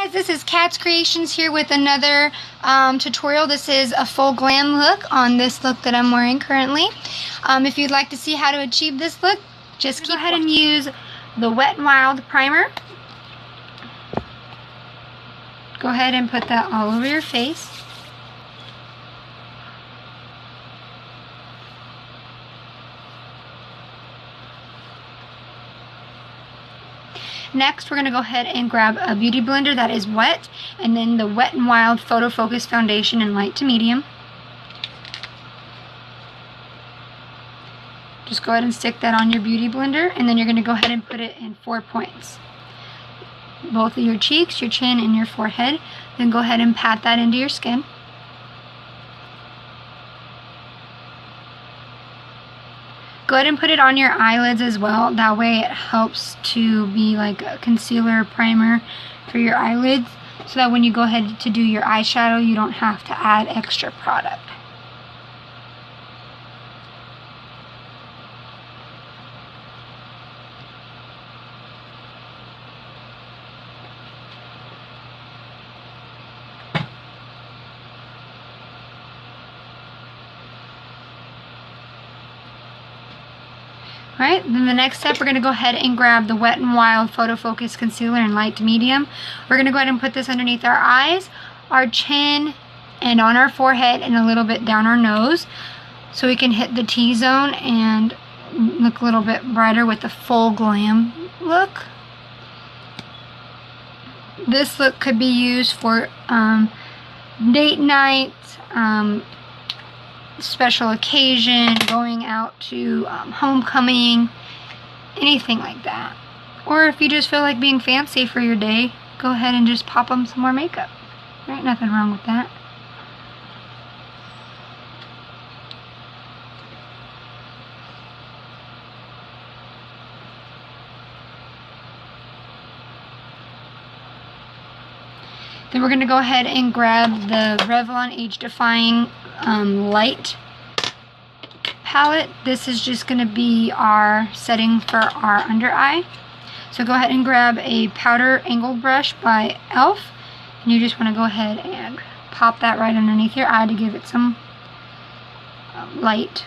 guys, this is Kat's Creations here with another tutorial. This is a full glam look on this look that I'm wearing currently. If you'd like to see how to achieve this look, just go ahead and use the Wet n Wild primer. Go ahead and put that all over your face. Next, we're going to go ahead and grab a beauty blender that is wet, and then the Wet n Wild Photo Focus Foundation in light to medium. Just go ahead and stick that on your beauty blender, and then you're going to go ahead and put it in 4 points. Both of your cheeks, your chin, and your forehead. Then go ahead and pat that into your skin. Go ahead and put it on your eyelids as well. That way it helps to be like a concealer primer for your eyelids, so that when you go ahead to do your eyeshadow, you don't have to add extra product. Alright, then the next step, we're going to go ahead and grab the Wet n Wild Photo Focus Concealer in light to medium. We're going to go ahead and put this underneath our eyes, our chin, and on our forehead, and a little bit down our nose, so we can hit the T-zone and look a little bit brighter with the full glam look. This look could be used for date night, special occasion, going out to homecoming, anything like that. Or if you just feel like being fancy for your day, go ahead and just pop on some more makeup. Right? Nothing wrong with that. Then we're going to go ahead and grab the Revlon Age Defying light palette. This is just going to be our setting for our under eye. So go ahead and grab a powder angled brush by e.l.f. and you just want to go ahead and pop that right underneath your eye to give it some light.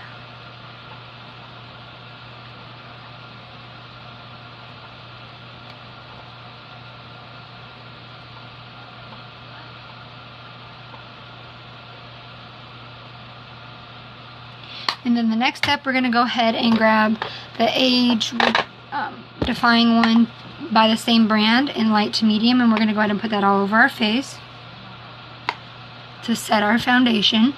And then the next step, we're going to go ahead and grab the Age Defying one by the same brand in light to medium, and we're going to go ahead and put that all over our face to set our foundation.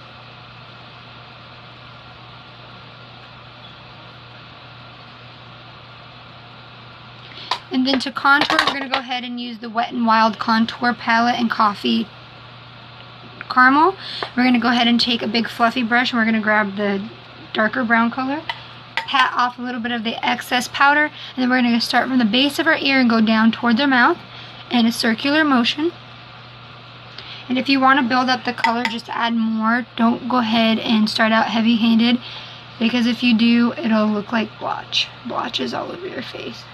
And then to contour, we're going to go ahead and use the Wet n Wild Contour Palette in Coffee Caramel. We're going to go ahead and take a big fluffy brush, and we're going to grab the darker brown color, pat off a little bit of the excess powder, and then we're going to start from the base of our ear and go down toward their mouth in a circular motion. And if you want to build up the color, just add more. Don't go ahead and start out heavy-handed, because if you do, it'll look like blotches all over your face.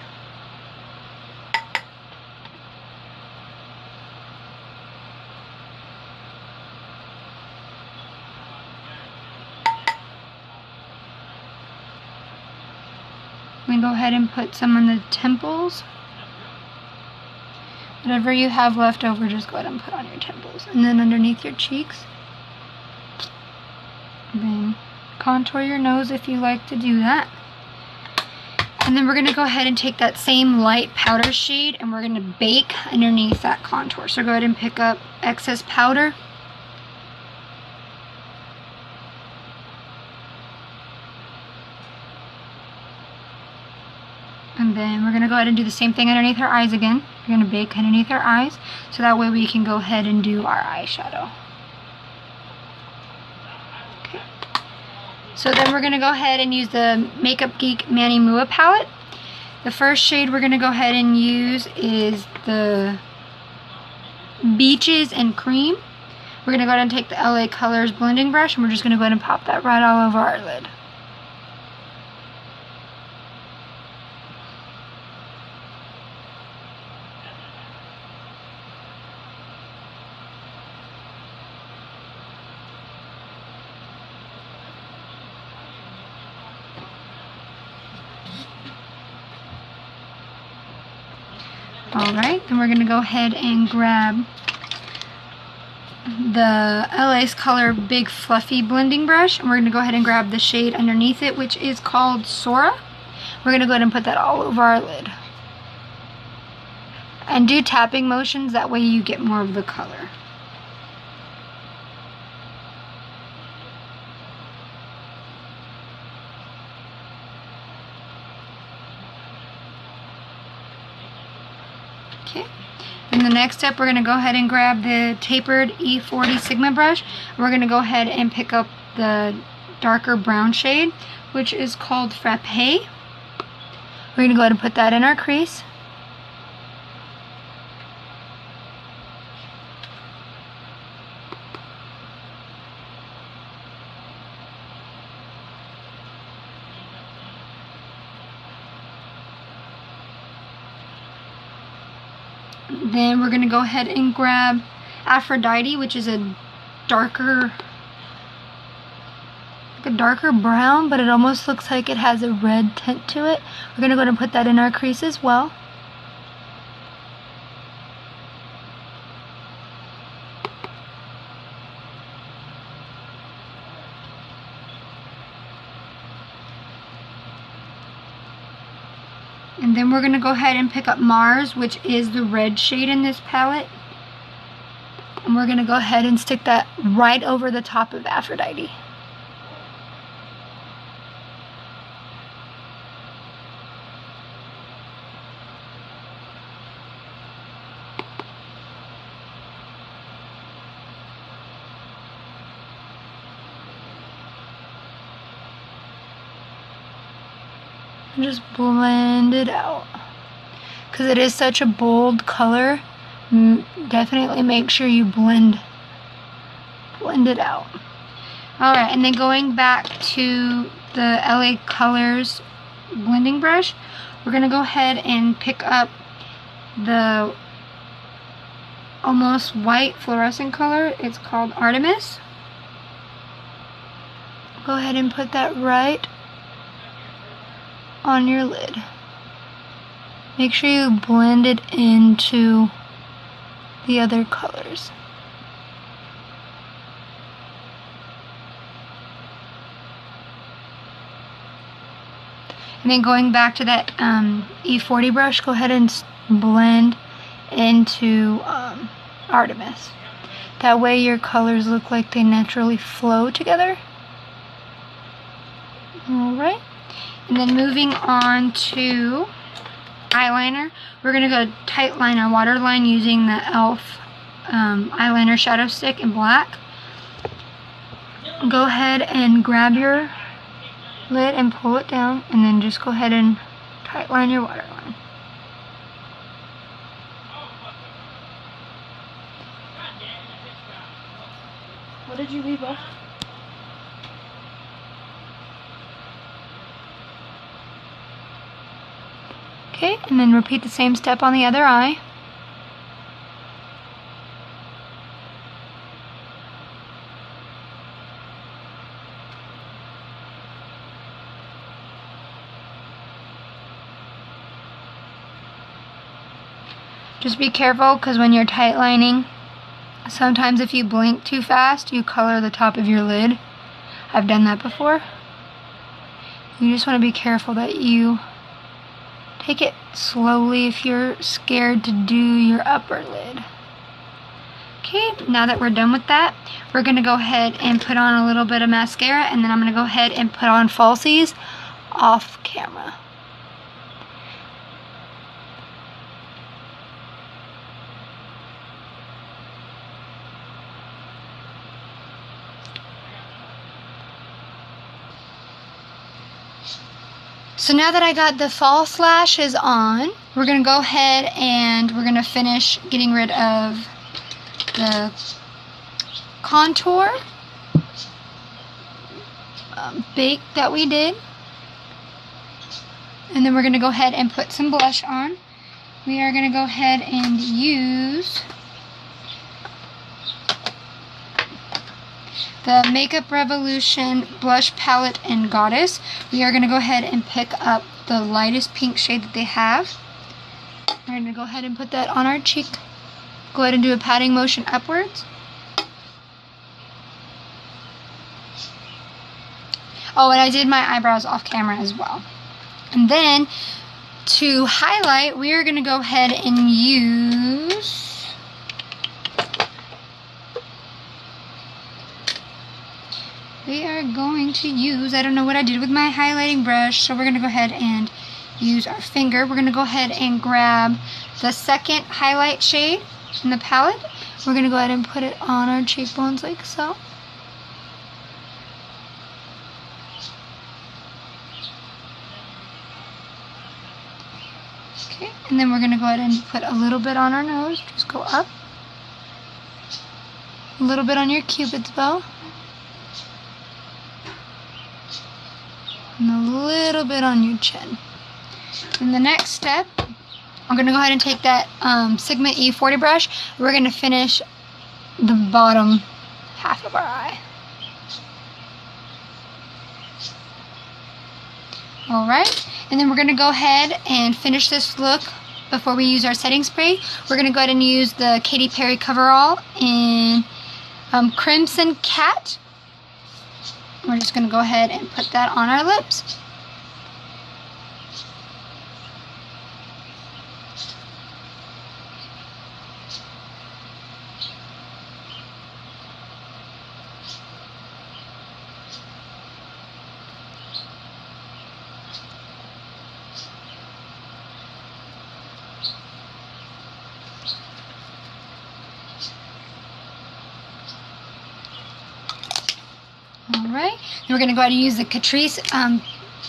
I'm going to go ahead and put some on the temples. Whatever you have left over, just go ahead and put on your temples. And then underneath your cheeks. And then contour your nose if you like to do that. And then we're going to go ahead and take that same light powder shade and we're going to bake underneath that contour. So go ahead and pick up excess powder. And then we're going to go ahead and do the same thing underneath our eyes again. We're going to bake underneath our eyes, so that way we can go ahead and do our eyeshadow. Okay. So then we're going to go ahead and use the Makeup Geek Manny palette. The first shade we're going to go ahead and use is the Beaches and Cream. We're going to go ahead and take the LA Colors blending brush, and we're just going to go ahead and pop that right all over our lid. Alright, then we're going to go ahead and grab the LA's Color Big Fluffy Blending Brush, and we're going to go ahead and grab the shade underneath it, which is called Sora. We're going to go ahead and put that all over our lid. And do tapping motions, that way you get more of the color. Okay. In the next step, we're going to go ahead and grab the tapered E40 Sigma brush. We're going to go ahead and pick up the darker brown shade, which is called Frappe. We're going to go ahead and put that in our crease. Then we're going to go ahead and grab Aphrodite, which is a darker brown, but it almost looks like it has a red tint to it. We're going to go ahead and put that in our crease as well. And then we're going to go ahead and pick up Mars, which is the red shade in this palette. And we're going to go ahead and stick that right over the top of Aphrodite. Just blend it out, because it is such a bold color. Definitely make sure you blend it out. Alright, and then going back to the LA Colors blending brush, we're going to go ahead and pick up the almost white fluorescent color. It's called Artemis. Go ahead and put that right on your lid. Make sure you blend it into the other colors. And then going back to that E40 brush, go ahead and blend into Artemis. That way your colors look like they naturally flow together. Alright. And then moving on to eyeliner, we're going to go tight line our waterline using the e.l.f. eyeliner shadow stick in black. Go ahead and grab your lid and pull it down, and then just go ahead and tight line your waterline. What did you leave off? Okay, and then repeat the same step on the other eye. Just be careful, because when you're tight lining, sometimes if you blink too fast, you color the top of your lid. I've done that before. You just want to be careful that you take it slowly if you're scared to do your upper lid. Okay, now that we're done with that, we're going to go ahead and put on a little bit of mascara, and then I'm going to go ahead and put on falsies off camera. So now that I got the false lashes on, we're going to go ahead and we're going to finish getting rid of the contour bake that we did. And then we're going to go ahead and put some blush on. We are going to go ahead and use the Makeup Revolution Blush Palette in Goddess. We are going to go ahead and pick up the lightest pink shade that they have. We're going to go ahead and put that on our cheek. Go ahead and do a patting motion upwards. Oh, and I did my eyebrows off camera as well. And then, to highlight, we are going to go ahead and use... I don't know what I did with my highlighting brush, so we're going to go ahead and use our finger. We're going to go ahead and grab the second highlight shade in the palette. We're going to go ahead and put it on our cheekbones like so. Okay, and then we're going to go ahead and put a little bit on our nose. Just go up. A little bit on your cupid's bow. And a little bit on your chin. And the next step, I'm going to go ahead and take that Sigma E40 brush. We're going to finish the bottom half of our eye. Alright, and then we're going to go ahead and finish this look before we use our setting spray. We're going to go ahead and use the Katy Perry Coverall in Crimson Cat. We're just going to go ahead and put that on our lips. Alright, and we're going to go ahead and use the Catrice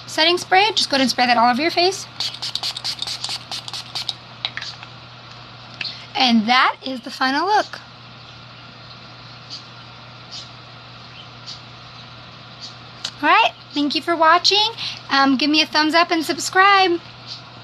setting spray. Just go ahead and spray that all over your face. And that is the final look. Alright, thank you for watching. Give me a thumbs up and subscribe.